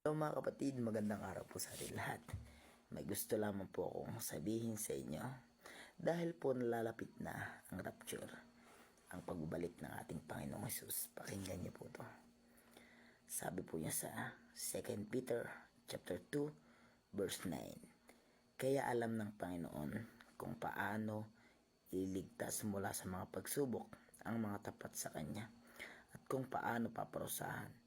Hello mga kapatid, magandang araw po sa ating lahat. May gusto lamang po akong sabihin sa inyo dahil po nalalapit na ang rapture, ang pagbabalik ng ating Panginoong Hesus. Pakinggan niyo po to. Sabi po niya sa 2 Peter chapter 2 verse 9. Kaya alam ng Panginoon kung paano ililigtas mula sa mga pagsubok ang mga tapat sa Kanya at kung paano paparusahan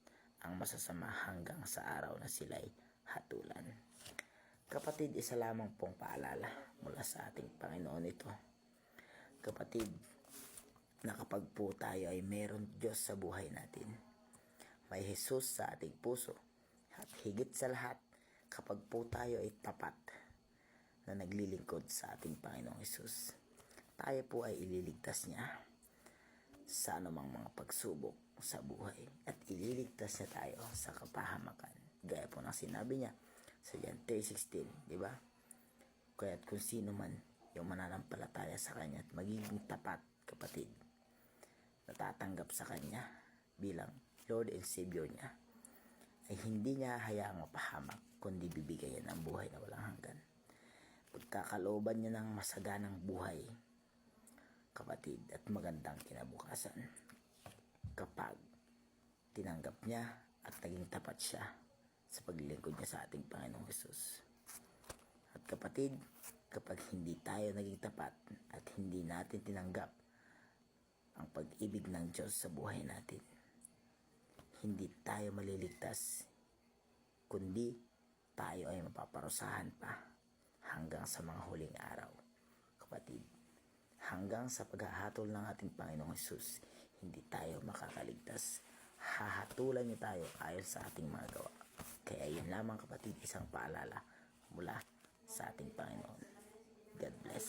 ang masasama hanggang sa araw na sila'y hatulan. Kapatid, isa lamang pong paalala mula sa ating Panginoon ito. Kapatid, na kapag po tayo ay meron Diyos sa buhay natin, may Jesus sa ating puso, at higit sa lahat, kapag po tayo ay tapat na naglilingkod sa ating Panginoong Jesus, tayo po ay ililigtas niya sa anumang mga pagsubok sa buhay at ililigtas niya tayo sa kapahamakan. Gaya po ng sinabi niya sa John 3:16, di ba? Kaya't kung sino man yung mananampalataya sa Kanya at magiging tapat, kapatid, natatanggap sa Kanya bilang Lord and Savior niya, ay hindi niya hayaang mapahamak, kundi bibigyan ng buhay na walang hanggan. Pagkakalooban niya ng masaganang buhay, kapatid, at magandang kinabukasan kapag tinanggap niya at naging tapat siya sa paglilingkod niya sa ating Panginoong Hesus. At kapatid, kapag hindi tayo naging tapat at hindi natin tinanggap ang pag-ibig ng Diyos sa buhay natin, hindi tayo maliligtas, kundi tayo ay mapaparusahan pa hanggang sa mga huling araw. Kapatid, hanggang sa paghahatol ng ating Panginoong Hesus, hindi tayo makakaligtas. Hahatulan niya tayo ayon sa ating mga gawa. Kaya yun lamang, kapatid, isang paalala mula sa ating Panginoon. God bless.